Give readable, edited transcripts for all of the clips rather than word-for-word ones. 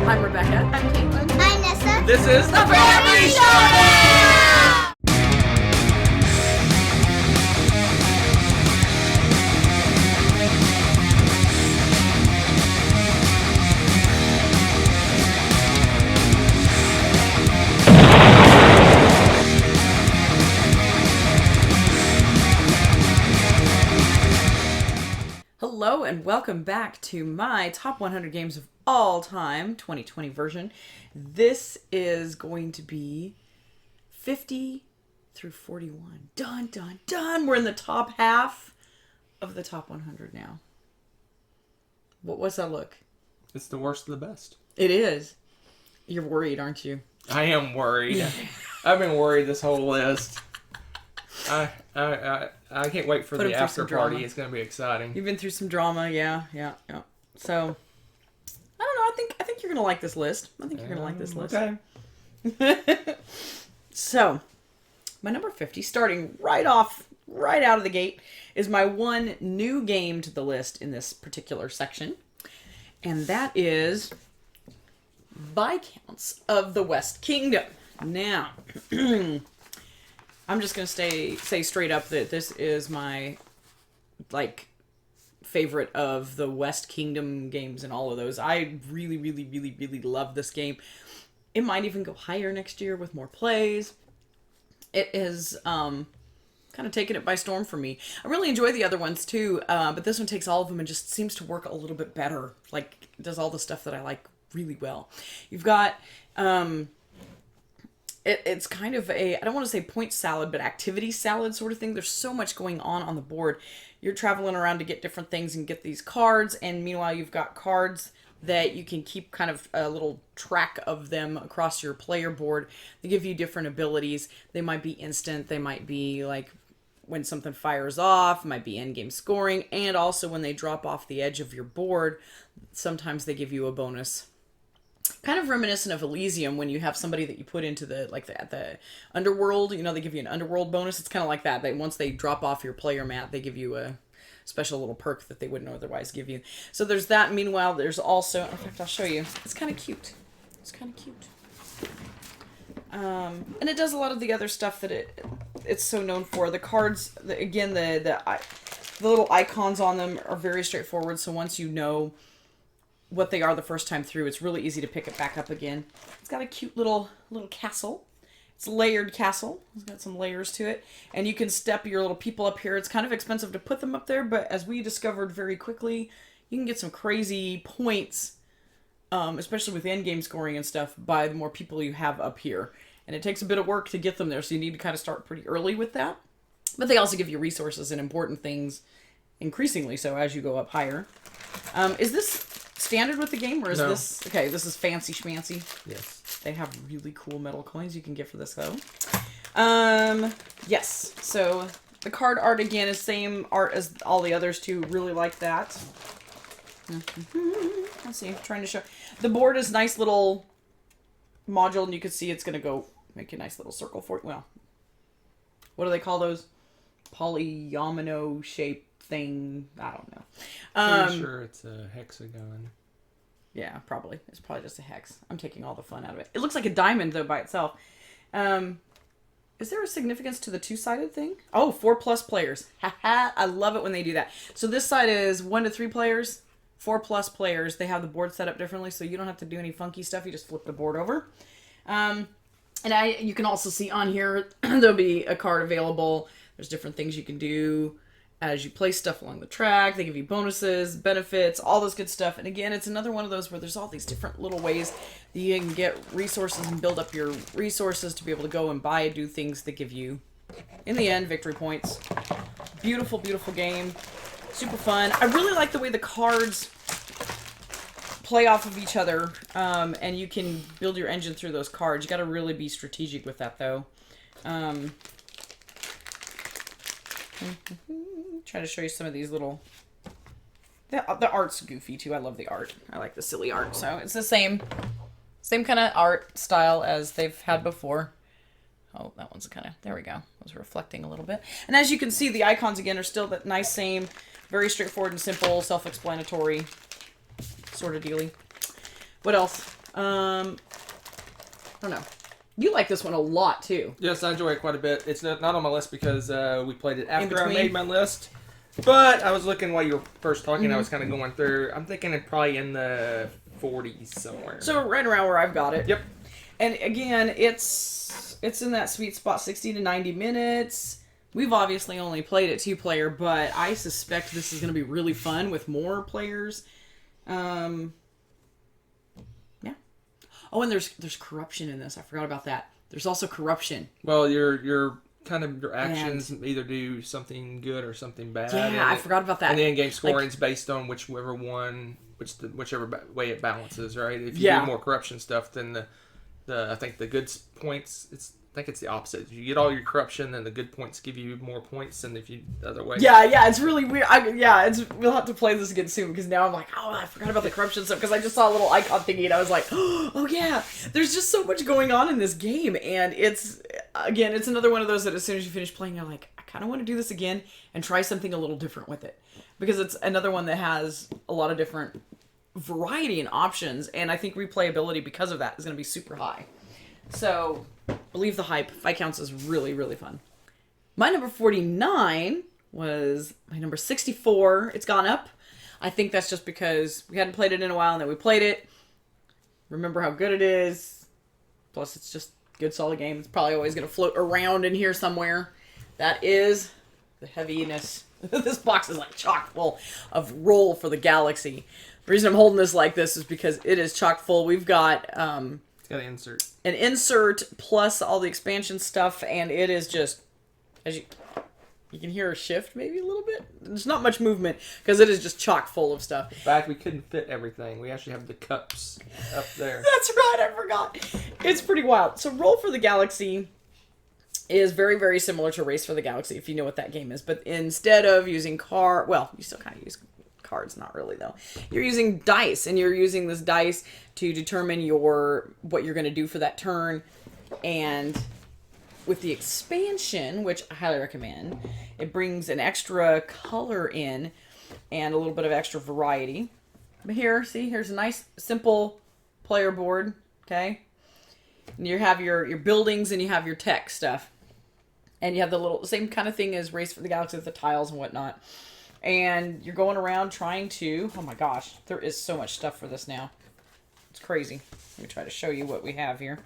I'm Rebecca. I'm Caitlin. I'm Nessa. This is the Family Showdown! Hello and welcome back to my top 100 games of all time 2020 version. This is going to be 50 through 41. Dun, dun, dun. We're in the top half of the top 100 now. What's that look? It's the worst of the best. It is. You're worried, aren't you? I am worried. I've been worried this whole list. I can't wait for the after party. It's going to be exciting. You've been through some drama, yeah. So, I don't know. I think you're going to like this list. I think you're going to like this list. Okay. So, my number 50, starting right out of the gate, is my one new game to the list in this particular section. And that is Viscounts of the West Kingdom. Now, I'm just going to say straight up that this is my, favorite of the West Kingdom games and all of those. I really, really, really, really love this game. It might even go higher next year with more plays. It is kind of taken it by storm for me. I really enjoy the other ones too, but this one takes all of them and just seems to work a little bit better. Like, it does all the stuff that I like really well. You've got... It's kind of I don't want to say point salad, but activity salad sort of thing. There's so much going on the board. You're traveling around to get different things and get these cards, and meanwhile you've got cards that you can keep kind of a little track of them across your player board. They give you different abilities. They might be instant. They might be like when something fires off. It might be end-game scoring, and also when they drop off the edge of your board, sometimes they give you a bonus. Kind of reminiscent of Elysium when you have somebody that you put into the underworld, they give you an underworld bonus. It's kind of like that. Once they drop off your player mat, they give you a special little perk that they wouldn't otherwise give you. So there's that. Meanwhile, there's also, in fact, I'll show you. It's kind of cute. And it does a lot of the other stuff that it's so known for. The cards, again, the little icons on them are very straightforward. So once you know what they are the first time through, it's really easy to pick it back up again. It's got a cute little castle. It's a layered castle. It's got some layers to it. And you can step your little people up here. It's kind of expensive to put them up there, but as we discovered very quickly, you can get some crazy points, especially with endgame scoring and stuff, by the more people you have up here. And it takes a bit of work to get them there, so you need to kind of start pretty early with that. But they also give you resources and important things, increasingly so as you go up higher. Is this standard with the game, or is this... Okay, this is fancy schmancy. Yes. They have really cool metal coins you can get for this, though. Yes. So, the card art, again, is same art as all the others, too. Really like that. Let's see. I'm trying to show... The board is nice little module, and you can see it's going to go make a nice little circle for it. Well, what do they call those? Polyomino shape thing. I don't know. Pretty sure it's a hexagon. Yeah, probably. It's probably just a hex. I'm taking all the fun out of it. It looks like a diamond, though, by itself. Is there a significance to the two-sided thing? Oh, 4+ players. Haha, I love it when they do that. So this side is 1 to 3 players, 4+ players. They have the board set up differently, so you don't have to do any funky stuff. You just flip the board over. And you can also see on here, there'll be a card available. There's different things you can do as you place stuff along the track. They give you bonuses, benefits, all this good stuff. And again, it's another one of those where there's all these different little ways that you can get resources and build up your resources to be able to go and buy and do things that give you, in the end, victory points. Beautiful, beautiful game. Super fun. I really like the way the cards play off of each other, and you can build your engine through those cards. You got to really be strategic with that, though. Try to show you some of these little... The art's goofy, too. I love the art. I like the silly art. So it's the same kind of art style as they've had before. Oh, that one's kind of... There we go. It was reflecting a little bit. And as you can see, the icons, again, are still that nice, same, very straightforward and simple, self-explanatory sort of dealy. What else? I don't know. You like this one a lot too. Yes, I enjoy it quite a bit. It's not on my list because we played it after I between? made my list. But I was looking while you were first talking. I was kind of going through. I'm thinking it's probably in the 40s somewhere. So right around where I've got it. Yep. And again, it's in that sweet spot, 60 to 90 minutes. We've obviously only played it 2-player, but I suspect this is going to be really fun with more players. Yeah. Oh, and there's corruption in this. I forgot about that. There's also corruption. Well, your kind of your actions either do something good or something bad. Yeah, I forgot about that. And the in-game scoring is based on whichever way it balances, right? If you do more corruption stuff, then the I think the good points. I think it's the opposite. If you get all your corruption, then the good points give you more points than if you the other way. Yeah, it's really weird. We'll have to play this again soon because now I'm like, oh, I forgot about the corruption stuff because I just saw a little icon thingy and I was like, oh yeah, there's just so much going on in this game, and it's another one of those that as soon as you finish playing, you're like, I kind of want to do this again and try something a little different with it because it's another one that has a lot of different variety and options, and I think replayability because of that is going to be super high. So, believe the hype. Viscounts is really, really fun. My number 49 was my number 64. It's gone up. I think that's just because we hadn't played it in a while and then we played it. Remember how good it is. Plus, it's just a good, solid game. It's probably always going to float around in here somewhere. That is the heaviness. This box is like chock full of Roll for the Galaxy. The reason I'm holding this like this is because it is chock full. We've got... it's got an insert plus all the expansion stuff, and it is just, as you can hear a shift maybe a little bit. There's not much movement because it is just chock full of stuff. In fact, we couldn't fit everything. We actually have the cups up there. That's right, I forgot. It's pretty wild. So Roll for the Galaxy is very, very similar to Race for the Galaxy, if you know what that game is. But instead of using you still kind of use cards, not really though. You're using dice, and you're using this dice to determine what you're going to do for that turn. And with the expansion, which I highly recommend, it brings an extra color in and a little bit of extra variety. But here's a nice simple player board, okay? And you have your buildings and you have your tech stuff. And you have the little same kind of thing as Race for the Galaxy with the tiles and whatnot. And you're going around trying to... Oh my gosh, there is so much stuff for this now. It's crazy. Let me try to show you what we have here.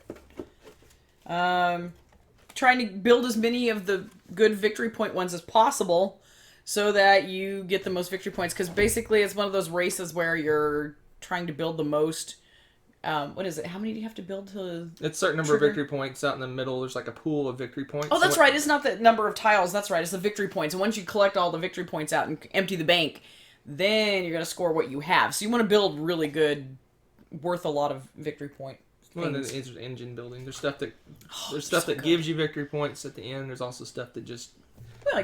Trying to build as many of the good victory point ones as possible so that you get the most victory points. Because basically it's one of those races where you're trying to build the most... what is it? How many do you have to build to... It's a certain number of victory points out in the middle. There's like a pool of victory points. Oh, that's right. It's not the number of tiles. That's right. It's the victory points. And once you collect all the victory points out and empty the bank, then you're going to score what you have. So you want to build really good, worth a lot of victory point things. Well, and there's engine building. There's stuff that gives you victory points at the end. There's also stuff that just...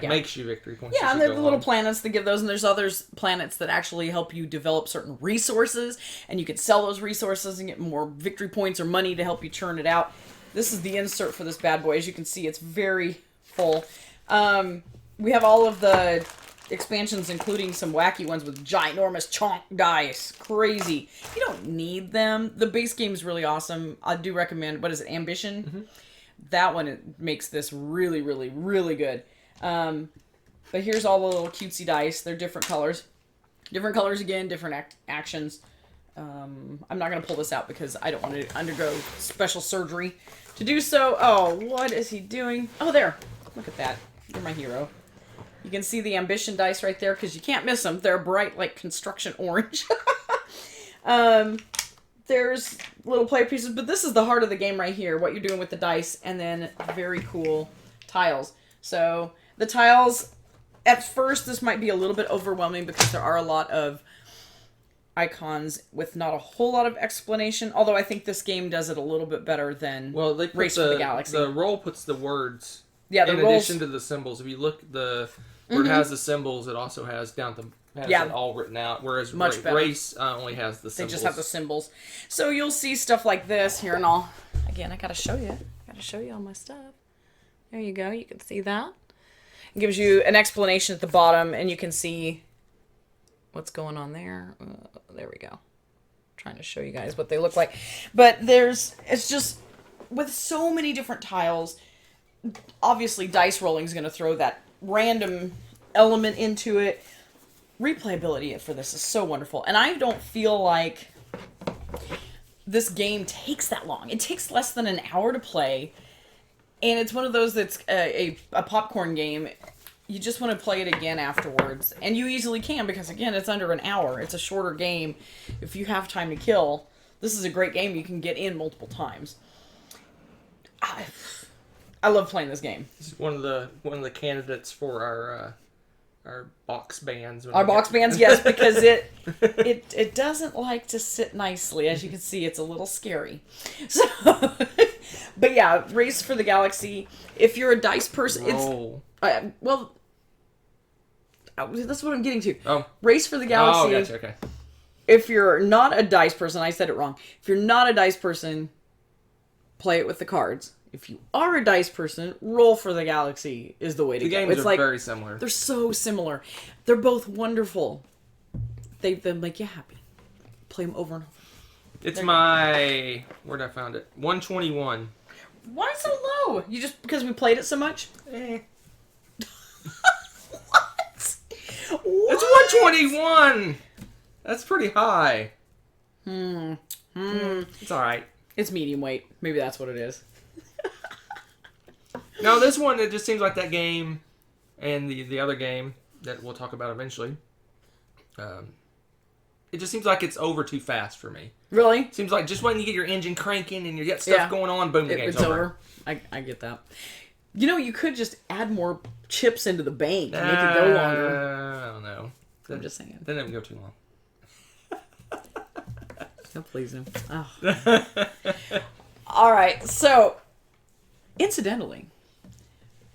makes you victory points. Yeah, and there's the little planets that give those, and there's other planets that actually help you develop certain resources, and you can sell those resources and get more victory points or money to help you churn it out. This is the insert for this bad boy. As you can see, it's very full. We have all of the expansions, including some wacky ones with ginormous chonk dice. Crazy. You don't need them. The base game is really awesome. I do recommend, what is it, Ambition? Mm-hmm. That one, it makes this really, really, really good. But here's all the little cutesy dice. They're different colors. Different colors again, different actions. I'm not going to pull this out because I don't want to undergo special surgery to do so. Oh, what is he doing? Oh, there. Look at that. You're my hero. You can see the ambition dice right there because you can't miss them. They're bright like construction orange. There's little play pieces, but this is the heart of the game right here. What you're doing with the dice, and then very cool tiles. So the tiles, at first, this might be a little bit overwhelming because there are a lot of icons with not a whole lot of explanation. Although I think this game does it a little bit better than Race for the Galaxy. The roll puts the words in addition to the symbols. If you look, where it has the symbols, it also has it all written out. Whereas much better. Race only has the symbols. They just have the symbols. So you'll see stuff like this here, and I gotta show you. All my stuff. There you go. You can see that. It gives you an explanation at the bottom, and you can see what's going on there. There we go. trying to show you guys what they look like. But it's just, with so many different tiles, obviously dice rolling is going to throw that random element into it. Replayability for this is so wonderful. And I don't feel like this game takes that long. It takes less than an hour to play. And it's one of those that's a popcorn game. You just want to play it again afterwards. And you easily can because, again, it's under an hour. It's a shorter game. If you have time to kill, this is a great game you can get in multiple times. I love playing this game. This is one of the candidates for our box bands. Our box bands, yes, because it doesn't like to sit nicely. As you can see, it's a little scary. So, but yeah, Race for the Galaxy. If you're a dice person, that's what I'm getting to. Oh, Race for the Galaxy. Oh, gotcha. Okay. If you're not a dice person, I said it wrong. If you're not a dice person, play it with the cards. If you are a dice person, Roll for the Galaxy is the way to go. The games are very similar. They're so similar. They're both wonderful. They make you happy. Play them over and over. It's where'd I found it? 121. Why so low? You just because we played it so much? What? What? It's 121. That's pretty high. It's all right. It's medium weight. Maybe that's what it is. No, this one, it just seems like that game and the other game that we'll talk about eventually. It just seems like it's over too fast for me. Really? Seems like just when you get your engine cranking and you get stuff going on, boom, the game's over. I get that. You know, you could just add more chips into the bank and make it go longer. I don't know. I'm just saying. Then it would go too long. Don't please him. Oh. All right, so incidentally,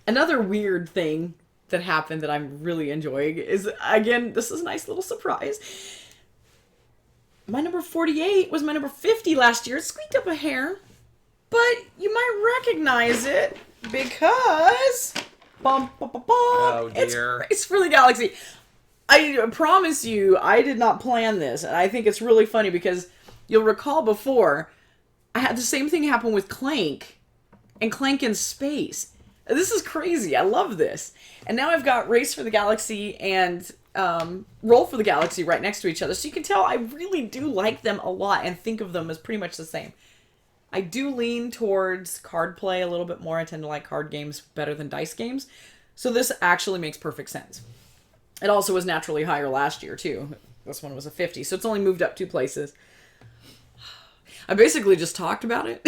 another weird thing that happened that I'm really enjoying is, again, this is a nice little surprise. My number 48 was my number 50 last year. It squeaked up a hair, but you might recognize it because Oh, dear. It's for the Galaxy. I promise you, I did not plan this, and I think it's really funny because you'll recall before, I had the same thing happen with Clank and Clank in Space. This is crazy. I love this. And now I've got Race for the Galaxy and Roll for the Galaxy right next to each other. So you can tell I really do like them a lot and think of them as pretty much the same. I do lean towards card play a little bit more. I tend to like card games better than dice games. So this actually makes perfect sense. It also was naturally higher last year, too. This one was a 50, so it's only moved up 2 places. I basically just talked about it.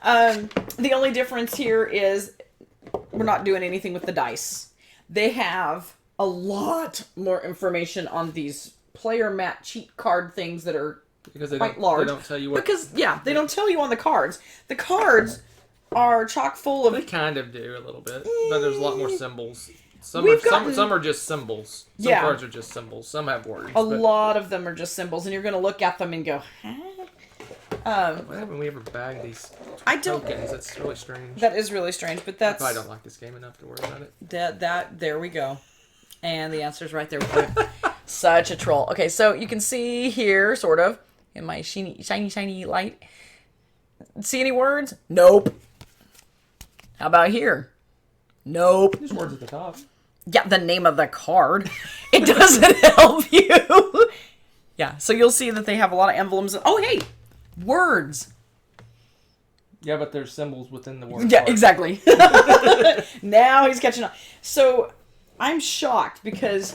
The only difference here is we're not doing anything with the dice. They have a lot more information on these player mat cheat card things that are quite large. They don't tell you what... they don't tell you on the cards. The cards are chock full of... They kind of do a little bit, but there's a lot more symbols. Some are just symbols. Some cards are just symbols. Some have words. A lot of them are just symbols, and you're going to look at them and go, huh? Why haven't we ever bagged these tokens? That's really strange. That is really strange, but that's... I probably don't like this game enough to worry about it. There we go. And the answer's right there. Such a troll. Okay, so you can see here, sort of, in my shiny light. See any words? Nope. How about here? Nope. There's words at the top. Yeah, the name of the card. It doesn't help you. Yeah, so you'll see that they have a lot of emblems. Oh, hey! Words. Yeah, but there's symbols within the word. Yeah, exactly. Now he's catching on. So, I'm shocked because...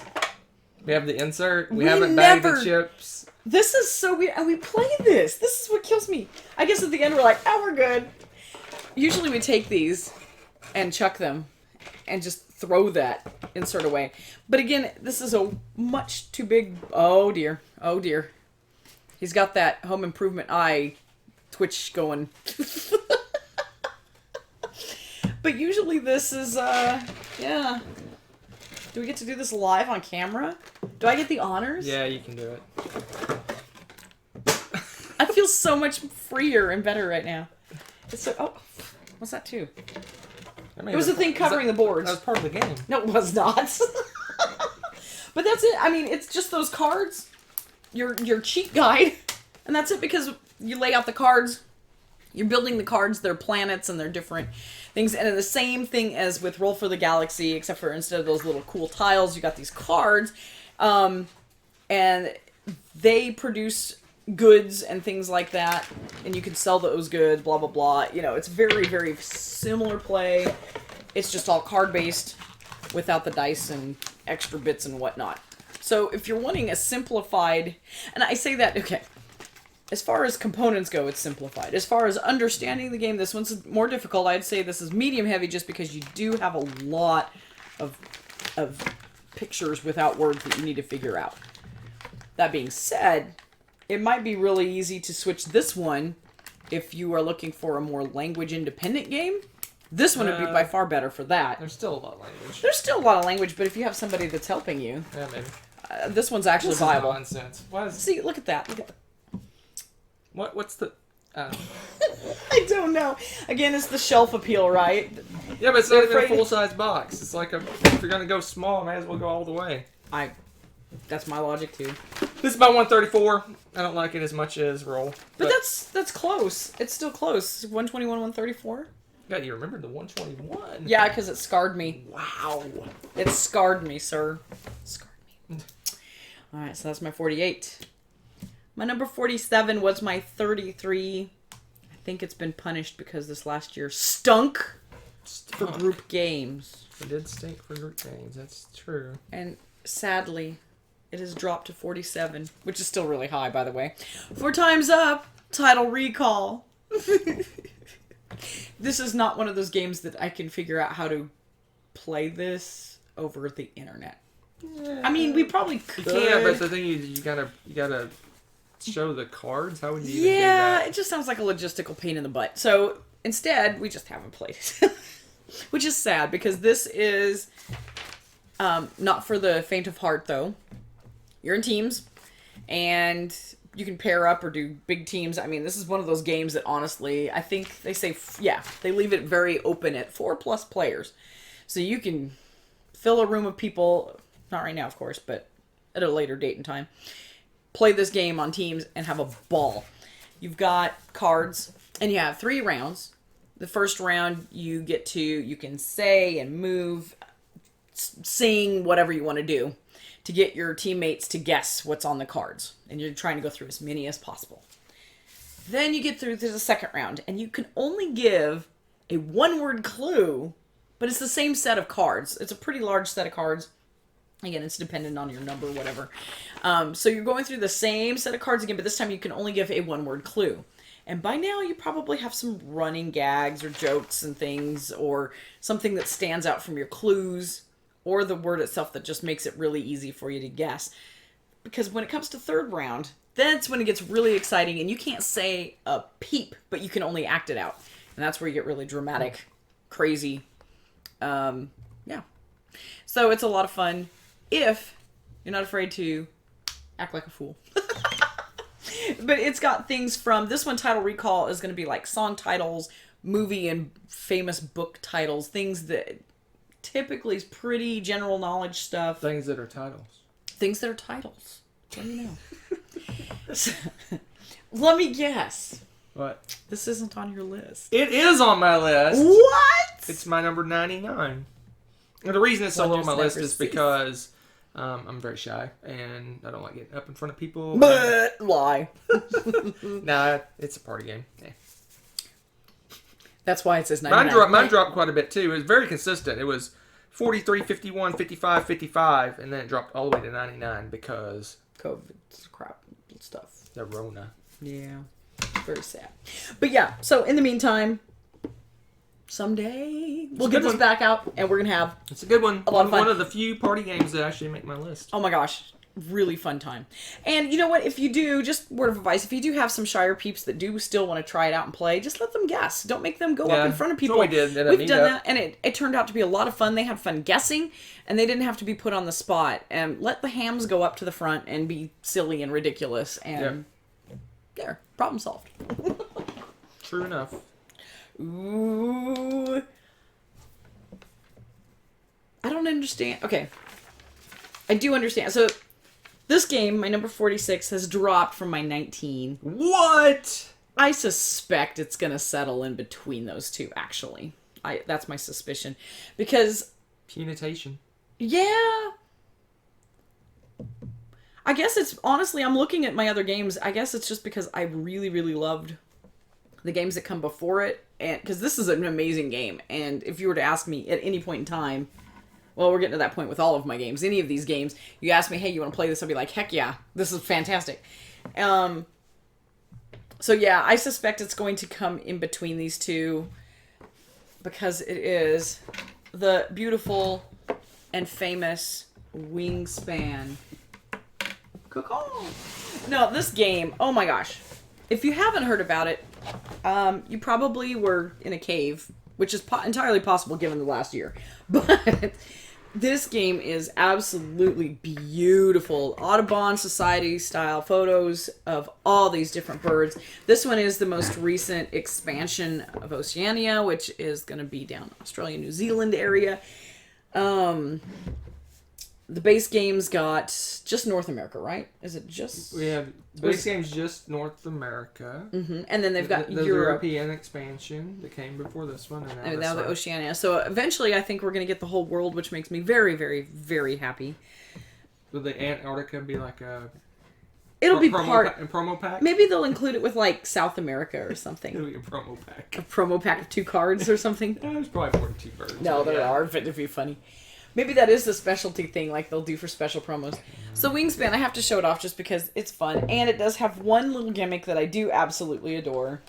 We have the insert. We haven't bagged the chips. This is so weird. And we play this. This is what kills me. I guess at the end we're like, oh, we're good. Usually we take these and chuck them and just throw that insert away. But again, this is a much too big... Oh, dear. Oh, dear. He's got that home improvement eye twitch going. But usually this is, yeah. Do we get to do this live on camera? Do I get the honors? Yeah, you can do it. I feel so much freer and better right now. It's so... Oh, what's that too? It was the thing covering the boards. That was part of the game. No, it was not. But that's it. I mean, it's just those cards. Your cheat guide. And that's it, because you lay out the cards. You're building the cards, they're planets and they're different things. And the same thing as with Roll for the Galaxy, except for instead of those little cool tiles, you got these cards. And they produce goods and things like that. And you can sell those goods, blah, blah, blah. You know, it's very, very similar play. It's just all card-based without the dice and extra bits and whatnot. So if you're wanting a simplified... And I say that, okay... As far as components go, it's simplified. As far as understanding the game, this one's more difficult. I'd say this is medium heavy just because you do have a lot of pictures without words that you need to figure out. That being said, it might be really easy to switch this one if you are looking for a more language-independent game. This one would be by far better for that. There's still a lot of language. There's still a lot of language, but if you have somebody that's helping you... Yeah, maybe. This one's actually viable. Nonsense. Why is... See, look at that. Look at that. What's the... I don't know. Again, it's the shelf appeal, right? Yeah, but it's not even a full-size box. It's like if you're going to go small, may as well go all the way. That's my logic, too. This is my 134. I don't like it as much as Roll. But that's close. It's still close. 121, 134. Yeah, you remembered the 121. Yeah, because it scarred me. Wow. It scarred me, sir. Scarred me. All right, so that's my 48. My number 47 was my 33. I think it's been punished because this last year stunk for group games. It did stink for group games. That's true. And sadly, it has dropped to 47, which is still really high, by the way. 4 times up, Title Recall. This is not one of those games that I can figure out how to play this over the internet. Yeah. I mean, we probably could. Yeah, but the thing is, you gotta show the cards. How would you even do that? Yeah, it just sounds like a logistical pain in the butt. So instead, we just haven't played it, which is sad because this is not for the faint of heart. Though you're in teams, and you can pair up or do big teams. I mean, this is one of those games that honestly, I think they say, they leave it very open at 4+ players, so you can fill a room of people. Not right now, of course, but at a later date and time. Play this game on teams and have a ball. You've got cards, and you have 3 rounds. The first round, you can say and move, sing, whatever you want to do to get your teammates to guess what's on the cards. And you're trying to go through as many as possible. Then you get through to the second round, and you can only give a 1-word clue, but it's the same set of cards. It's a pretty large set of cards. Again, it's dependent on your number, whatever. So you're going through the same set of cards again, but this time you can only give a 1-word clue. And by now, you probably have some running gags or jokes and things, or something that stands out from your clues, or the word itself that just makes it really easy for you to guess. Because when it comes to third round, that's when it gets really exciting, and you can't say a peep, but you can only act it out. And that's where you get really dramatic, crazy. Yeah. So it's a lot of fun. If you're not afraid to act like a fool. But it's got things from... This one, Title Recall, is going to be like song titles, movie and famous book titles. Things that typically is pretty general knowledge stuff. Things that are titles. Things that are titles. What do you know? So, let me guess. What? This isn't on your list. It is on my list. What? It's my number 99. And the reason it's so low on my list is because... I'm very shy, and I don't like getting up in front of people. But lie. Nah, it's a party game. Yeah. That's why it says 99. Mine dropped quite a bit, too. It was very consistent. It was 43, 51, 55, 55, and then it dropped all the way to 99 because... COVID crap stuff. The Rona. Yeah. Very sad. But yeah, so in the meantime... Someday we'll get this back out, and we're gonna have. It's a good one. A lot of fun. One of the few party games that actually make my list. Oh my gosh, really fun time! And you know what? If you do, just word of advice: if you do have some shyer peeps that do still want to try it out and play, just let them guess. Don't make them go up in front of people. That's what we did. We've done that, and it turned out to be a lot of fun. They had fun guessing, and they didn't have to be put on the spot. And let the hams go up to the front and be silly and ridiculous, and there, problem solved. True enough. Ooh. I don't understand. Okay. I do understand. So, This game, my number 46, has dropped from my 19. What? I suspect it's going to settle in between those two, actually. That's my suspicion. Because... Punitation. Yeah. I guess it's... Honestly, I'm looking at my other games. I guess it's just because I really, really loved the games that come before it. And because this is an amazing game. And if you were to ask me at any point in time... Well, we're getting to that point with all of my games. Any of these games, you ask me, hey, you want to play this? I'll be like, heck yeah, this is fantastic. So yeah, I suspect it's going to come in between these two because it is the beautiful and famous Wingspan. No, this game, oh my gosh. If you haven't heard about it, you probably were in a cave, which is entirely possible given the last year. But this game is absolutely beautiful. Audubon Society style photos of all these different birds. This one is the most recent expansion of Oceania, which is going to be down Australia, New Zealand area. The base game's got just North America, right? Is it just... Yeah, the base game's just North America. Mm-hmm. And then they've got the Europe. European expansion that came before this one. And now the Oceania. So eventually I think we're going to get the whole world, which makes me very, very, very happy. Will the Antarctica be like a... It'll be promo pack? Maybe they'll include it with like South America or something. It'll be a promo pack. A promo pack of 2 cards or something. There's probably more than 2 birds. No, there are, but it'd be funny. Maybe that is the specialty thing, like they'll do for special promos. So Wingspan, I have to show it off just because it's fun. And it does have one little gimmick that I do absolutely adore.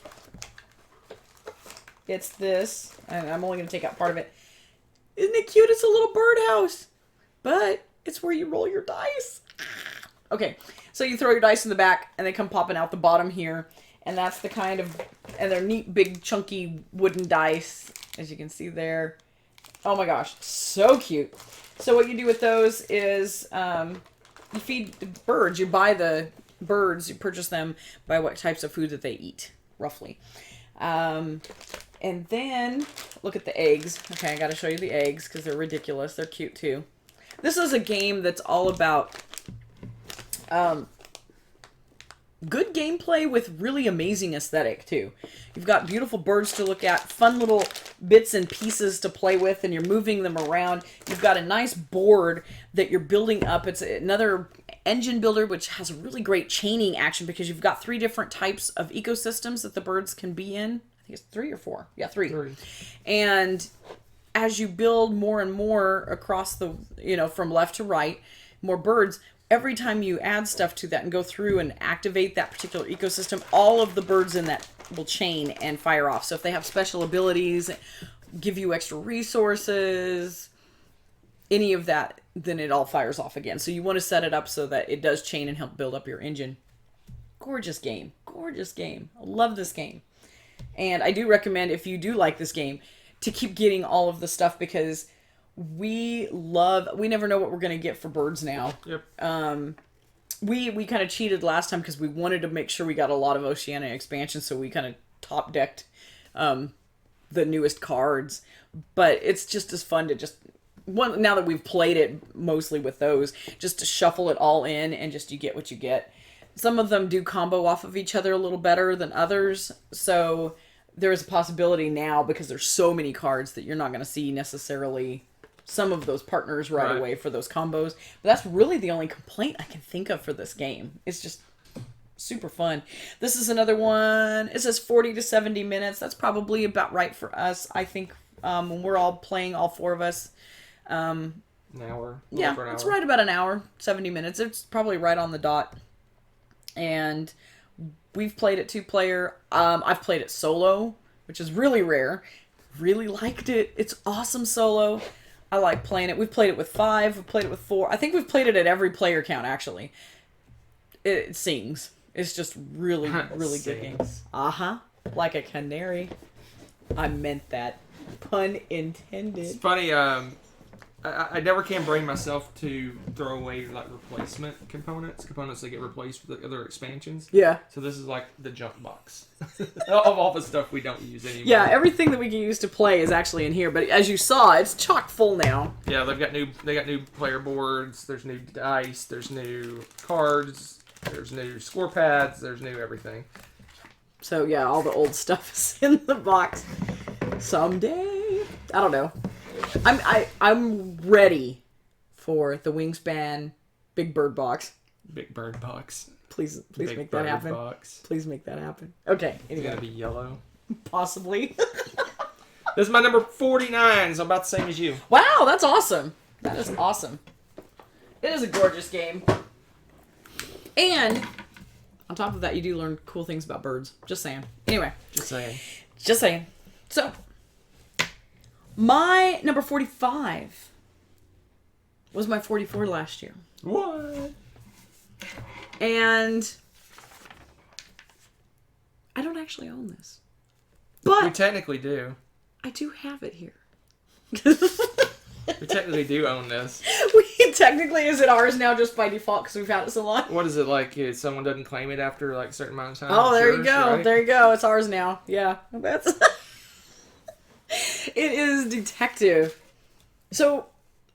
It's this. And I'm only going to take out part of it. Isn't it cute? It's a little birdhouse. But it's where you roll your dice. Okay, so you throw your dice in the back, and they come popping out the bottom here. And that's the kind of... And they're neat, big, chunky wooden dice, as you can see there. Oh my gosh, so cute. So what you do with those is you feed the birds. You buy the birds, you purchase them by what types of food that they eat, roughly. And then, look at the eggs. Okay, I gotta show you the eggs because they're ridiculous. They're cute too. This is a game that's all about good gameplay with really amazing aesthetic too. You've got beautiful birds to look at, fun little bits and pieces to play with, and you're moving them around. You've got a nice board that you're building up. It's another engine builder which has a really great chaining action because you've got 3 different types of ecosystems that the birds can be in. I think it's 3 or 4. Yeah, 3. And as you build more and more across the, from left to right, more birds, every time you add stuff to that and go through and activate that particular ecosystem, all of the birds in that will chain and fire off. So if they have special abilities, give you extra resources, any of that, then it all fires off again. So you want to set it up so that it does chain and help build up your engine. Gorgeous game. Gorgeous game. I love this game. And I do recommend, if you do like this game, to keep getting all of the stuff because... we never know what we're going to get for birds now. Yep. We kind of cheated last time because we wanted to make sure we got a lot of Oceania expansion, so we kind of top decked the newest cards. But it's just as fun to just now that we've played it mostly with those, just to shuffle it all in and just you get what you get. Some of them do combo off of each other a little better than others, so there is a possibility now because there's so many cards that you're not going to see necessarily some of those partners right away for those combos. But that's really the only complaint I can think of for this game. It's just super fun. This is another one. It says 40 to 70 minutes. That's probably about right for us. I think when we're all playing, all 4 of us. An hour. Yeah, it's right about an hour, 70 minutes. It's probably right on the dot. And we've played it 2-player. I've played it solo, which is really rare. Really liked it. It's awesome solo. I like playing it. We've played it with 5. We've played it with 4. I think we've played it at every player count, actually. It sings. It's just really, really good game. Uh-huh. Like a canary. I meant that. Pun intended. It's funny, I never can bring myself to throw away like replacement components that get replaced with other expansions. Yeah. So this is like the junk box of all the stuff we don't use anymore. Yeah, everything that we can use to play is actually in here. But as you saw, it's chock full now. Yeah, they got new player boards. There's new dice. There's new cards. There's new score pads. There's new everything. So yeah, all the old stuff is in the box. Someday, I don't know. I'm ready for the Wingspan Big Bird box. Big Bird box. Please Big make that happen. Box. Please make that happen. Okay. It's gonna be yellow. Possibly. This is my number 49, so about the same as you. Wow, that's awesome. That is awesome. It is a gorgeous game. And on top of that, you do learn cool things about birds. Just saying. Anyway. Just saying. Just saying. So, my number 45 was my 44 last year. What? And I don't actually own this. But We technically do. I do have it here. We technically do own this. Technically, is it ours now just by default because we've had it so long? What is it like if someone doesn't claim it after like a certain amount of time? Oh, there you Yours, go. right? There you go. It's ours now. Yeah. That's It is Detective. So,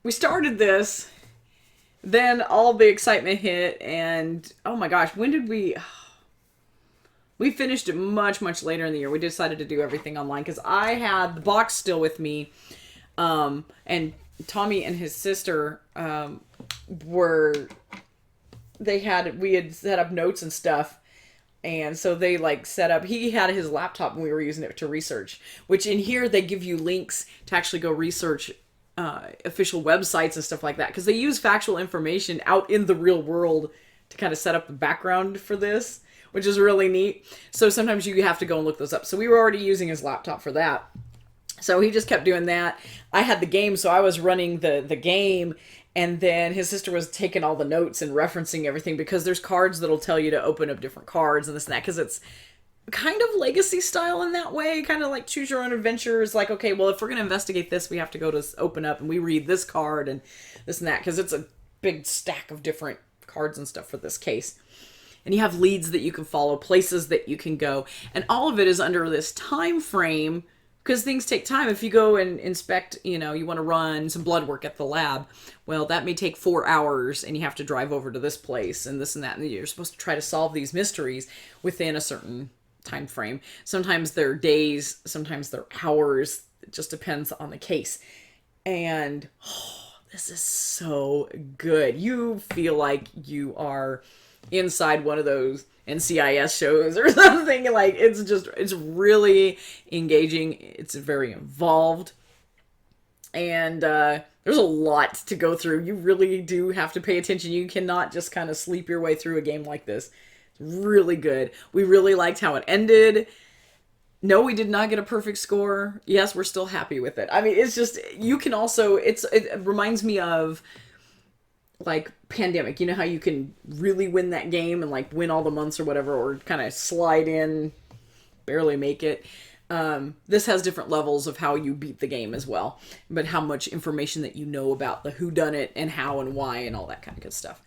we started this, then all the excitement hit, and oh my gosh, when did we... We finished it much, much later in the year. We decided to do everything online because I had the box still with me, and Tommy and his sister we had set up notes and stuff, and so they like set up, he had his laptop and we were using it to research, which in here they give you links to actually go research official websites and stuff like that because they use factual information out in the real world to kind of set up the background for this, which is really neat. So sometimes you have to go and look those up. So we were already using his laptop for that. So he just kept doing that. I had the game, so I was running the game, and then his sister was taking all the notes and referencing everything because there's cards that'll tell you to open up different cards and this and that because it's kind of legacy style in that way, kind of like choose your own adventure. It's like, okay, well, if we're going to investigate this, we have to go to open up and we read this card and this and that because it's a big stack of different cards and stuff for this case. And you have leads that you can follow, places that you can go, and all of it is under this time frame because things take time. If you go and inspect, you want to run some blood work at the lab, well, that may take 4 hours and you have to drive over to this place and this and that, and you're supposed to try to solve these mysteries within a certain time frame. Sometimes they're days, sometimes they're hours. It just depends on the case. And this is so good. You feel like you are inside one of those NCIS shows or something. Like, it's really engaging. It's very involved. And there's a lot to go through. You really do have to pay attention. You cannot just kind of sleep your way through a game like this. It's really good. We really liked how it ended. No, we did not get a perfect score. Yes, we're still happy with it. I mean, it's just, you can also, it reminds me of like Pandemic. You know how you can really win that game and like win all the months or whatever, or kind of slide in, barely make it. This has different levels of how you beat the game as well, but how much information that you know about the whodunit and how and why and all that kind of good stuff.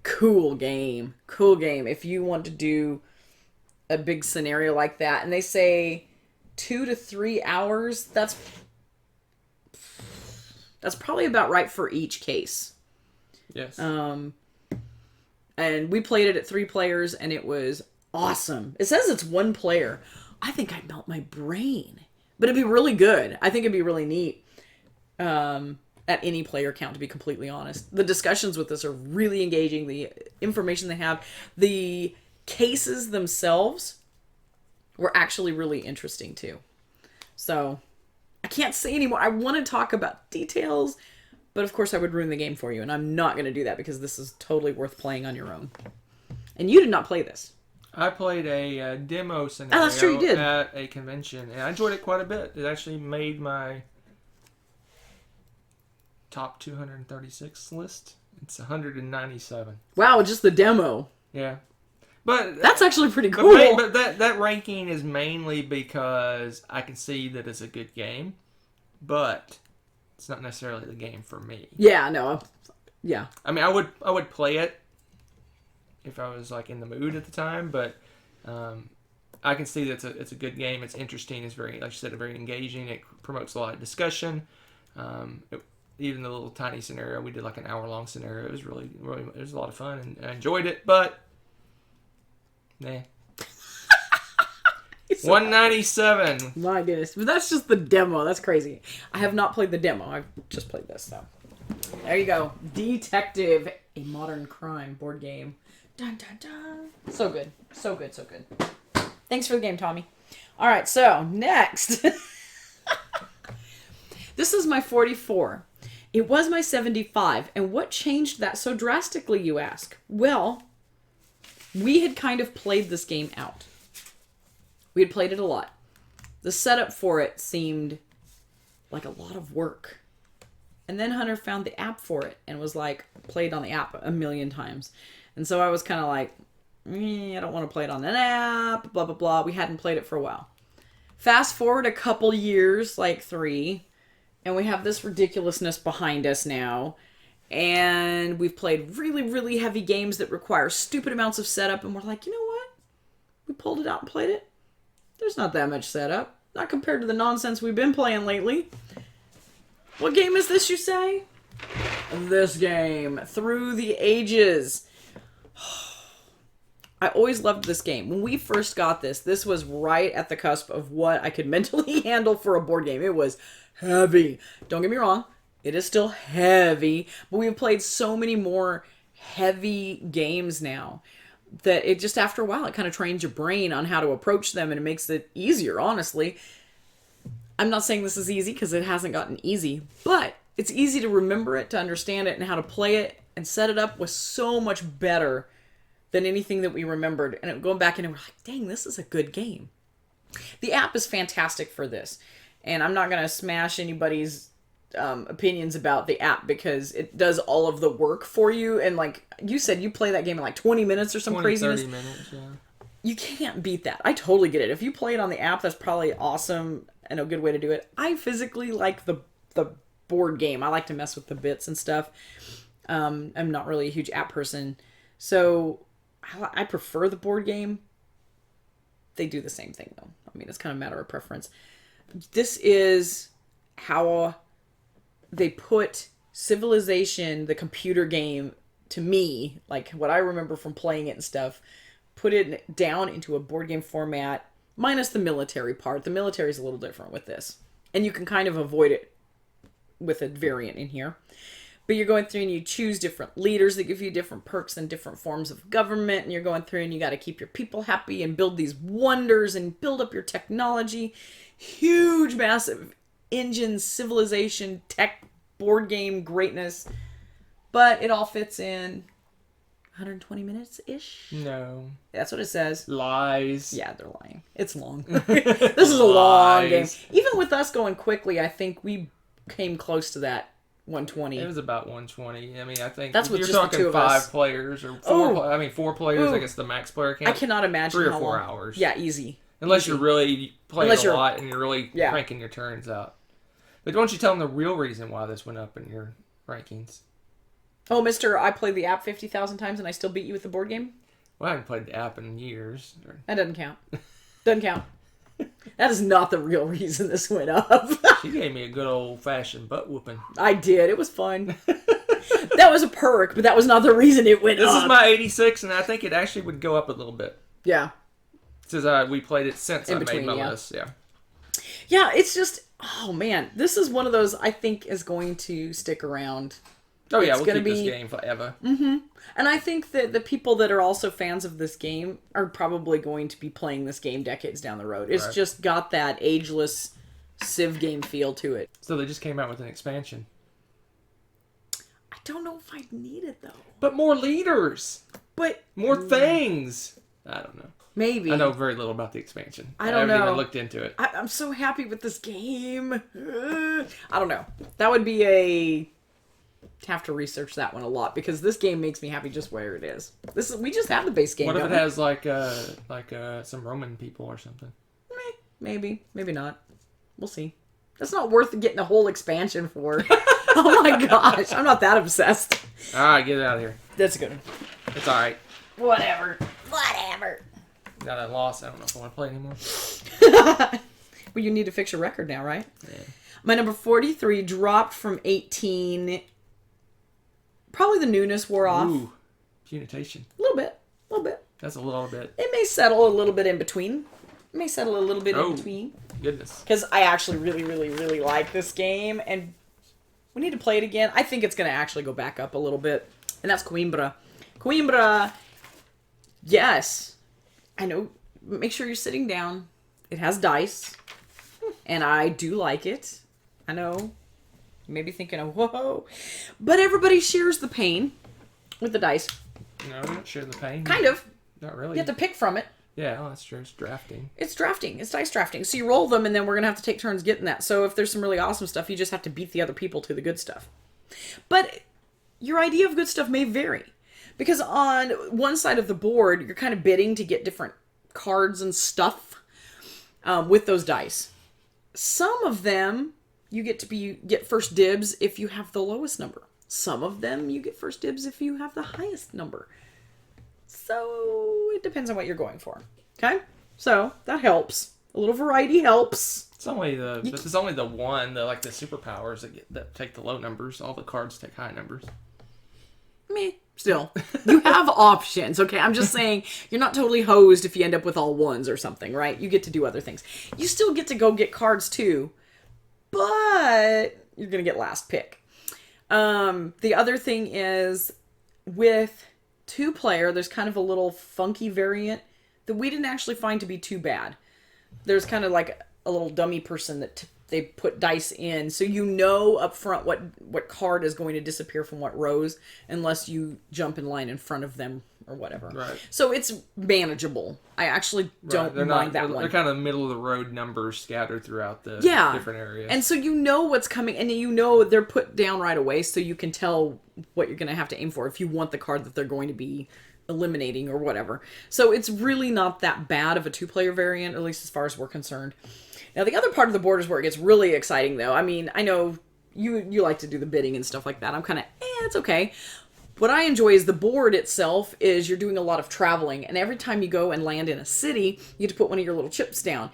Cool game. If you want to do a big scenario like that, and they say 2 to 3 hours, that's probably about right for each case. Yes. And we played it at 3 players, and it was awesome. It says it's 1 player. I think I'd melt my brain, but it'd be really good. I think it'd be really neat at any player count, to be completely honest. The discussions with this are really engaging. The information they have, the cases themselves were actually really interesting too. So I can't say anymore. I want to talk about details, but of course I would ruin the game for you, and I'm not going to do that because this is totally worth playing on your own. And you did not play this. I played a demo scenario that's true, you did. At a convention, and I enjoyed it quite a bit. It actually made my top 236 list. It's 197. Wow, just the demo. Yeah. But that's actually pretty cool. But that ranking is mainly because I can see that it's a good game. But it's not necessarily the game for me. Yeah, no. Yeah. I mean, I would play it if I was like in the mood at the time, but I can see that it's a good game. It's interesting. It's very, like you said, very engaging. It promotes a lot of discussion. Even the little tiny scenario, we did like an hour-long scenario. It was really, really, it was a lot of fun, and I enjoyed it. But, nah. 197. My goodness, but that's just the demo. That's crazy. I have not played the demo. I've just played this though. There you go, Detective, a modern crime board game. Dun dun dun. So good, so good, so good. Thanks for the game, Tommy. All right, so next. This is my 44. It was my 75. And what changed that so drastically, you ask? Well, we had kind of played this game out. We had played it a lot. The setup for it seemed like a lot of work. And then Hunter found the app for it and was like, played on the app a million times. And so I was kind of like, I don't want to play it on an app, blah, blah, blah. We hadn't played it for a while. Fast forward a couple years, like 3, and we have this ridiculousness behind us now. And we've played really, really heavy games that require stupid amounts of setup. And we're like, you know what? We pulled it out and played it. There's not that much setup. Not compared to the nonsense we've been playing lately. What game is this, you say? This game. Through the Ages. I always loved this game. When we first got this, this was right at the cusp of what I could mentally handle for a board game. It was heavy. Don't get me wrong. It is still heavy. But we've played so many more heavy games now that it just, after a while, it kind of trains your brain on how to approach them, and it makes it easier, honestly. I'm not saying this is easy because it hasn't gotten easy, but it's easy to remember it, to understand it, and how to play it and set it up was so much better than anything that we remembered. And going back in and we're like, dang, this is a good game. The app is fantastic for this. And I'm not going to smash anybody's opinions about the app because it does all of the work for you. And like you said, you play that game in like 20 minutes or some craziness. 30 minutes, yeah. You can't beat that. I totally get it. If you play it on the app, that's probably awesome and a good way to do it. I physically like the board game. I like to mess with the bits and stuff. I'm not really a huge app person. So I prefer the board game. They do the same thing though. I mean, it's kind of a matter of preference. This is how they put Civilization, the computer game, to me, like what I remember from playing it and stuff, put it down into a board game format, minus the military part. The military is a little different with this. And you can kind of avoid it with a variant in here. But you're going through and you choose different leaders that give you different perks and different forms of government. And you're going through and you got to keep your people happy and build these wonders and build up your technology. Huge, massive engine, civilization, tech, board game greatness. But it all fits in 120 minutes-ish? No. That's what it says. Lies. Yeah, they're lying. It's long. This is a long game. Even with us going quickly, I think we came close to that 120. It was about 120. I mean, I think that's what you're just talking the two of 5 us. players or 4. 4 players. Ooh. I guess the max player count. I cannot imagine 3 or how 4 long. hours. Yeah, easy. Unless easy. you're really playing a lot and you're really Yeah. cranking your turns out. But don't you tell them the real reason why this went up in your rankings? Oh, mister, I played the app 50,000 times and I still beat you with the board game? Well, I haven't played the app in years. That doesn't count. Doesn't count. That is not the real reason this went up. She gave me a good old-fashioned butt whooping. I did. It was fun. That was a perk, but that was not the reason it went up. This is my 86, and I think it actually would go up a little bit. Yeah. Since we played it since I made my yeah. list, yeah. Yeah, it's just, oh man, this is one of those I think is going to stick around. Oh yeah, It's we'll gonna keep be- this game forever. Mm-hmm. And I think that the people that are also fans of this game are probably going to be playing this game decades down the road. It's Right. just got that ageless Civ game feel to it. So they just came out with an expansion. I don't know if I need it though. But more leaders! But More things! I don't know. maybe. I know very little about the expansion. I don't haven't know. even looked into it. I'm so happy with this game. I don't know. That would be a... have to research that one a lot because this game makes me happy just where it is. We just have the base game. What if don't it we? has like some Roman people or something? Maybe not. We'll see. That's not worth getting a whole expansion for. Oh my gosh, I'm not that obsessed. All right, get it out of here. That's a good one. It's all right. Whatever. Now that I lost, I don't know if I want to play anymore. Well, you need to fix your record now, right? Yeah. My number 43 dropped from 18. Probably the newness wore off. Ooh, punitation. A little bit. That's a little bit. It may settle a little bit in between. In between. Goodness. Because I actually really, really, really like this game. And we need to play it again. I think it's going to actually go back up a little bit. And that's Coimbra. Coimbra, yes. I know. Make sure you're sitting down. It has dice. And I do like it. I know. You may be thinking, whoa. But everybody shares the pain with the dice. No, we don't share the pain. Kind of. Not really. You have to pick from it. Yeah, well, that's true. It's drafting. It's drafting. It's dice drafting. So you roll them, and then we're going to have to take turns getting that. So if there's some really awesome stuff, you just have to beat the other people to the good stuff. But your idea of good stuff may vary. Because on one side of the board, you're kind of bidding to get different cards and stuff with those dice. Some of them, you get first dibs if you have the lowest number. Some of them, you get first dibs if you have the highest number. So it depends on what you're going for. Okay? So that helps. A little variety helps. It's only but it's only the one, the superpowers that take the low numbers. All the cards take high numbers. Meh. Still, you have options, okay? I'm just saying you're not totally hosed if you end up with all ones or something, right? You get to do other things. You still get to go get cards too, but you're going to get last pick. The other thing is with 2-player, there's kind of a little funky variant that we didn't actually find to be too bad. There's kind of like a little dummy person that they put dice in, so you know up front what card is going to disappear from what rows unless you jump in line in front of them or whatever. Right. So it's manageable. I actually don't mind that one. They're kind of middle of the road numbers scattered throughout the different areas. And so you know what's coming, and you know they're put down right away, so you can tell what you're going to have to aim for if you want the card that they're going to be eliminating or whatever. So it's really not that bad of a 2-player variant, at least as far as we're concerned. Now, the other part of the board is where it gets really exciting, though. I mean, I know you like to do the bidding and stuff like that. I'm kind of, it's okay. What I enjoy is the board itself is you're doing a lot of traveling, and every time you go and land in a city, you get to put one of your little chips down.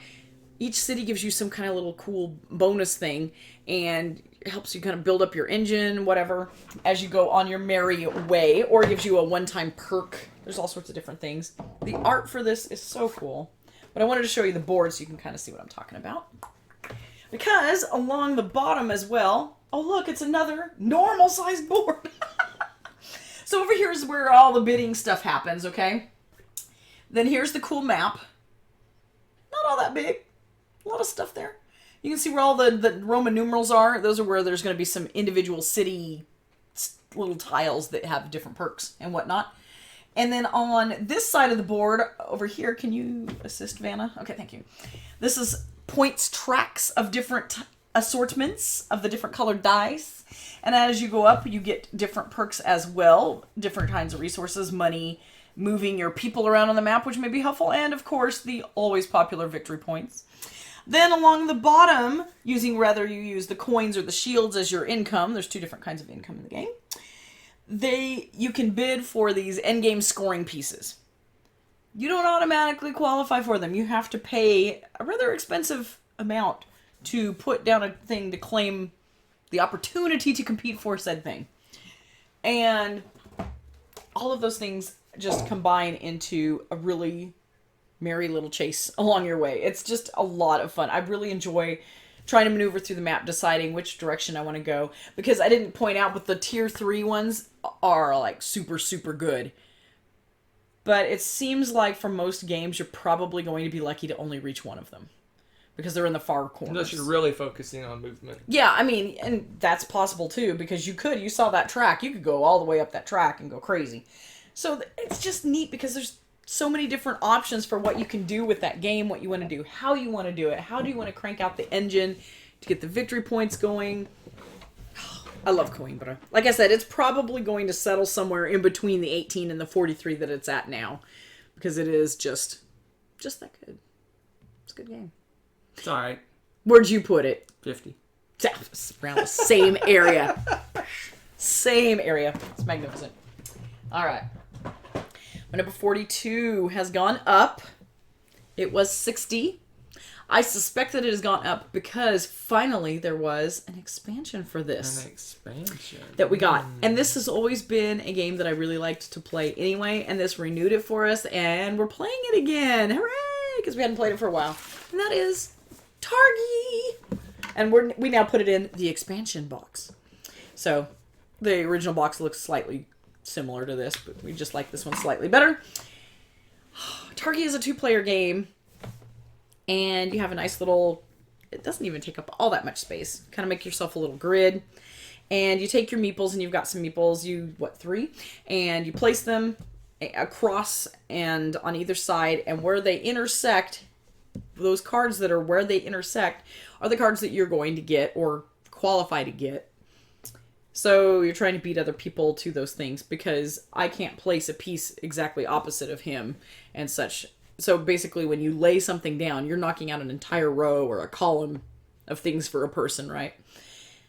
Each city gives you some kind of little cool bonus thing, and it helps you kind of build up your engine, whatever, as you go on your merry way, or it gives you a one-time perk. There's all sorts of different things. The art for this is so cool. But I wanted to show you the board so you can kind of see what I'm talking about. Because along the bottom as well, oh look, it's another normal-sized board. So over here is where all the bidding stuff happens, okay? Then here's the cool map. Not all that big. A lot of stuff there. You can see where all the Roman numerals are. Those are where there's going to be some individual city little tiles that have different perks and whatnot. And then on this side of the board, over here, can you assist, Vanna? Okay, thank you. This is points tracks of different assortments of the different colored dice. And as you go up, you get different perks as well. Different kinds of resources, money, moving your people around on the map, which may be helpful. And, of course, the always popular victory points. Then along the bottom, whether you use the coins or the shields as your income. There's 2 different kinds of income in the game. You can bid for these endgame scoring pieces. You don't automatically qualify for them. You have to pay a rather expensive amount to put down a thing to claim the opportunity to compete for said thing. And all of those things just combine into a really merry little chase along your way. It's just a lot of fun. I really enjoy trying to maneuver through the map, deciding which direction I want to go. Because I didn't point out, but the tier 3 ones are like super, super good. But it seems like for most games, you're probably going to be lucky to only reach one of them. Because they're in the far corners. Unless you're really focusing on movement. Yeah, I mean, and that's possible too. Because you saw that track. You could go all the way up that track and go crazy. So it's just neat because there's so many different options for what you can do with that game, what you want to do, how you want to do it, how do you want to crank out the engine to get the victory points going. I love Coimbra. Like I said, it's probably going to settle somewhere in between the 18 and the 43 that it's at now, because it is just that good. It's a good game. It's all right. Where'd you put it? 50. Around the same area. Same area. It's magnificent. All right. My number 42 has gone up. It was 60. I suspect that it has gone up because finally there was an expansion for this. An expansion. That we got. And this has always been a game that I really liked to play anyway, and this renewed it for us, and we're playing it again. Hooray! Because we hadn't played it for a while. And that is Targi. And we now put it in the expansion box. So the original box looks slightly similar to this, but we just like this one slightly better. Targi is a 2-player game, and you have a nice little, it doesn't even take up all that much space. Kind of make yourself a little grid, and you take your meeples, and you've got some meeples, 3, and you place them across and on either side, and where they intersect, those cards that are where they intersect are the cards that you're going to get or qualify to get. So you're trying to beat other people to those things because I can't place a piece exactly opposite of him and such. So basically when you lay something down, you're knocking out an entire row or a column of things for a person, right?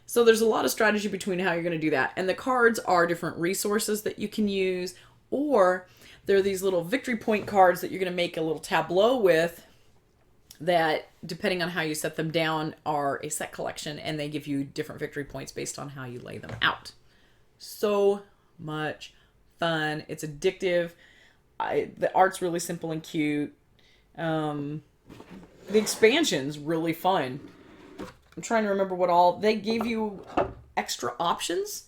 So there's a lot of strategy between how you're going to do that. And the cards are different resources that you can use, or there are these little victory point cards that you're going to make a little tableau with that, depending on how you set them down, are a set collection, and they give you different victory points based on how you lay them out. So much fun. It's addictive. The art's really simple and cute. The expansion's really fun. I'm trying to remember what all... They gave you extra options.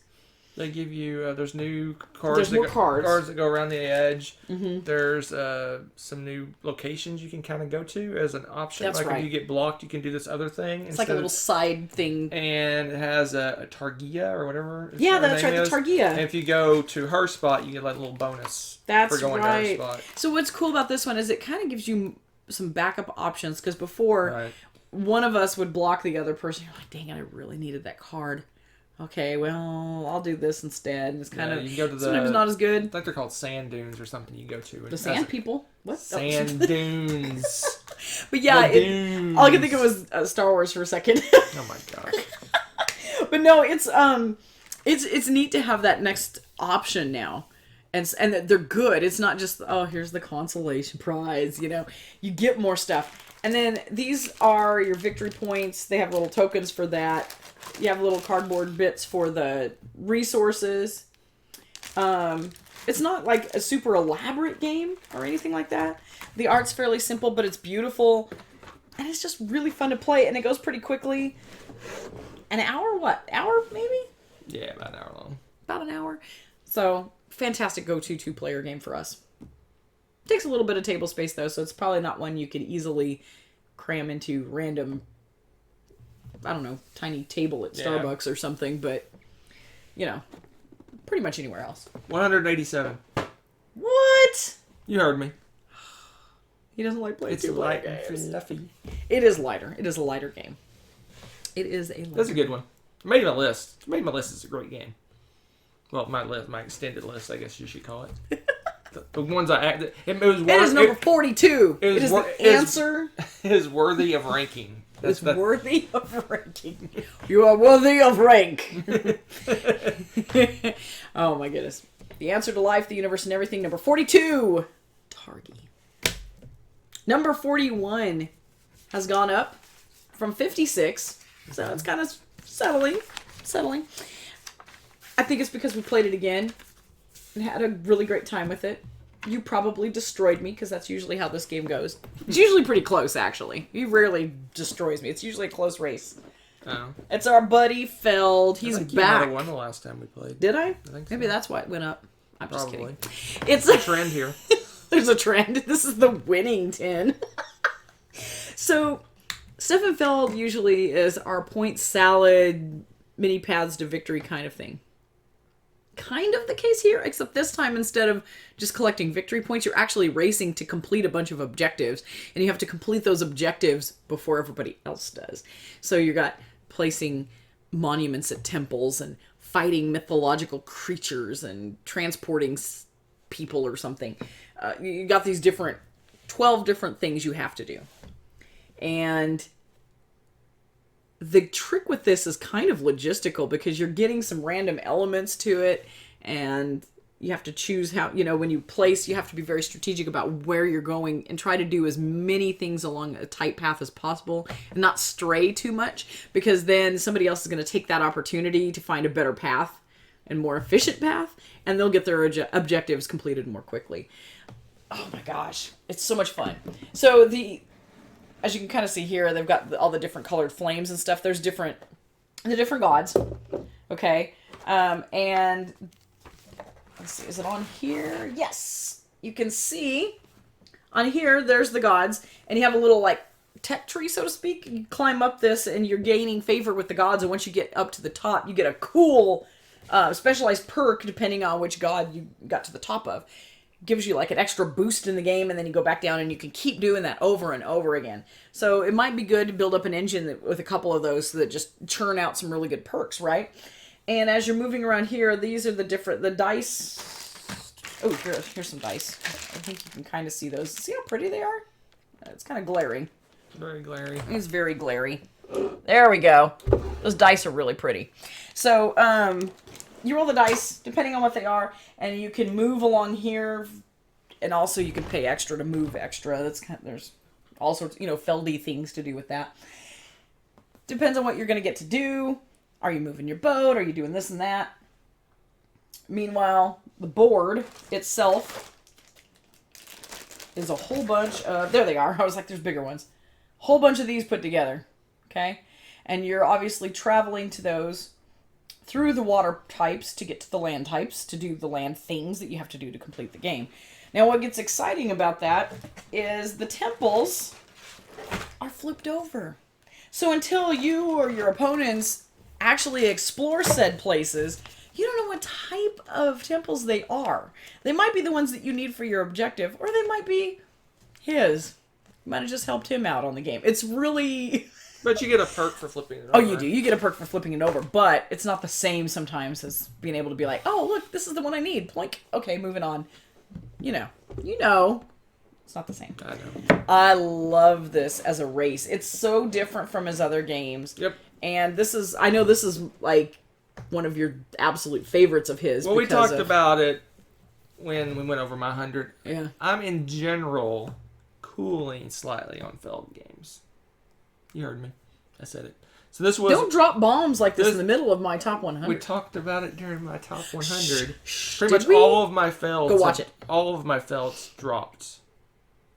They give you... there's new cards. There's more cards. Cards that go around the edge. Mm-hmm. There's some new locations you can kind of go to as an option. That's like right. If you get blocked, you can do this other thing. It's like a little side thing. And it has a Targia or whatever. Yeah, that's right, the Targia. And if you go to her spot, you get like a little bonus for going to her spot. So what's cool about this one is it kind of gives you some backup options, because before, one of us would block the other person. You're like, dang it, I really needed that card. Okay, well, I'll do this instead. And it's kind of, you go to sometimes not as good. I think they're called sand dunes or something you go to. The sand people? What? Sand dunes. But yeah, all I could think of was Star Wars for a second. Oh my gosh. But no, it's neat to have that next option now. And they're good. It's not just, oh, here's the consolation prize, you get more stuff. And then these are your victory points. They have little tokens for that. You have little cardboard bits for the resources. It's not like a super elaborate game or anything like that. The art's fairly simple, but it's beautiful. And it's just really fun to play. And it goes pretty quickly. An hour? What? Hour, maybe? Yeah, about an hour long. About an hour. So, fantastic go-to 2-player game for us. Takes a little bit of table space, though, so it's probably not one you could easily cram into random, I don't know, tiny table at Starbucks or something, but, pretty much anywhere else. 187. What? You heard me. He doesn't like playing It's 2-player light and games. fluffy. It is lighter. It is a lighter game. It is a lighter That's a good one. Made my list. Made my list is a great game. Well, my extended list, I guess you should call it. The ones I acted. It is number 42. It is the answer. It is worthy of ranking. It's worthy of ranking. You are worthy of rank. Oh my goodness. The answer to life, the universe, and everything. Number 42. Targi. Number 41 has gone up from 56. So it's kind of settling. I think it's because we played it again and had a really great time with it. You probably destroyed me, because that's usually how this game goes. It's usually pretty close, actually. He rarely destroys me. It's usually a close race. Oh. It's our buddy Feld. He's back. You back. might have won the last time we played. Did I? I think so. Maybe that's why it went up. I'm just Probably. kidding. It's a trend here. There's a trend. This is the winning 10. So, Stefan Feld usually is our point salad, mini paths to victory kind of thing. Kind of the case here, except this time, instead of just collecting victory points, you're actually racing to complete a bunch of objectives, and you have to complete those objectives before everybody else does. So you got placing monuments at temples and fighting mythological creatures and transporting people or something. You got these 12 different things you have to do. And the trick with this is kind of logistical because you're getting some random elements to it, and you have to choose how, when you place, you have to be very strategic about where you're going and try to do as many things along a tight path as possible and not stray too much, because then somebody else is going to take that opportunity to find a better path and more efficient path, and they'll get their objectives completed more quickly. Oh my gosh, it's so much fun. So as you can kind of see here, they've got all the different colored flames and stuff. There's the different gods, okay? And let's see, is it on here? Yes, you can see on here. There's the gods, and you have a little like tech tree, so to speak. You climb up this, and you're gaining favor with the gods. And once you get up to the top, you get a cool specialized perk depending on which god you got to the top of. Gives you like an extra boost in the game, and then you go back down and you can keep doing that over and over again. So it might be good to build up an engine with a couple of those so that just churn out some really good perks, right? And as you're moving around here, these are the dice. Oh, here's some dice. I think you can kind of see those. See how pretty they are? It's kind of glaring. Very glary. It's very glary. There we go. Those dice are really pretty. So, you roll the dice, depending on what they are, and you can move along here, and also you can pay extra to move extra. There's all sorts, feldy things to do with that. Depends on what you're going to get to do. Are you moving your boat? Are you doing this and that? Meanwhile, the board itself is a whole bunch of... There they are. I was like, there's bigger ones. Whole bunch of these put together, okay? And you're obviously traveling to those through the water types to get to the land types, to do the land things that you have to do to complete the game. Now, what gets exciting about that is the temples are flipped over. So until you or your opponents actually explore said places, you don't know what type of temples they are. They might be the ones that you need for your objective, or they might be his. You might have just helped him out on the game. It's really... But you get a perk for flipping it over. Oh, you do. You get a perk for flipping it over, but it's not the same sometimes as being able to be like, oh, look, this is the one I need. Plink. Okay, moving on. You know. It's not the same. I know. I love this as a race. It's so different from his other games. Yep. And I know this is like one of your absolute favorites of his. Well, we talked about it when we went over my 100. Yeah. I'm in general cooling slightly on Feld games. You heard me. I said it. So this was... Don't drop bombs like this in the middle of my top 100. We talked about it during my top 100. Shh, Pretty much all of my Felds... Go watch it. All of my Felds dropped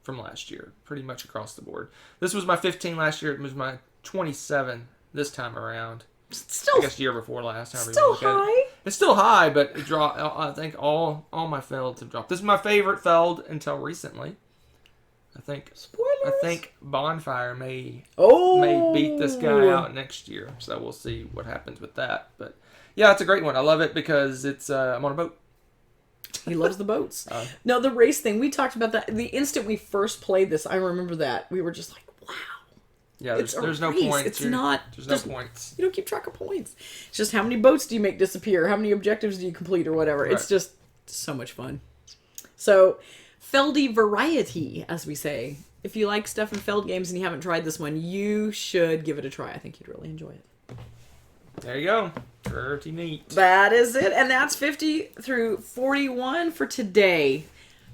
from last year. Pretty much across the board. This was my 15 last year. It was my 27 this time around. Still... I guess year before last. Still high. It's still high, but it dropped. I think all my Felds have dropped. This is my favorite Feld until recently. Spoilers. I think Bonfire may beat this guy out next year, so we'll see what happens with that. But yeah, it's a great one. I love it because it's I'm on a boat. He loves the boats. No, the race thing, we talked about that. The instant we first played this, I remember that. We were just like, wow. Yeah, there's no points. There's no points. You don't keep track of points. It's just how many boats do you make disappear? How many objectives do you complete or whatever? Right. It's just so much fun. So... Feldy variety, as we say. If you like stuff in Feld games and you haven't tried this one, you should give it a try. I think you'd really enjoy it. There you go. Pretty neat. That is it. And that's 50 through 41 for today.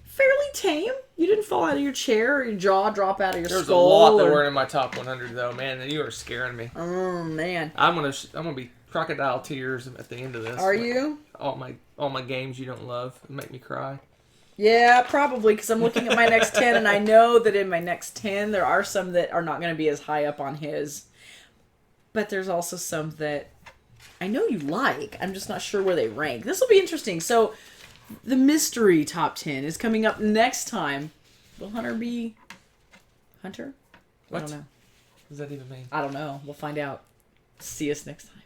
Fairly tame. You didn't fall out of your chair or your jaw drop out of your skull. There's a lot that were in my top 100, though, man. You are scaring me. Oh, man. I'm gonna be crocodile tears at the end of this. Are you? All my games you don't love make me cry. Yeah, probably, because I'm looking at my next 10, and I know that in my next 10, there are some that are not going to be as high up on his. But there's also some that I know you like. I'm just not sure where they rank. This will be interesting. So, the mystery top 10 is coming up next time. Will Hunter be... Hunter? What? I don't know. What does that even mean? I don't know. We'll find out. See us next time.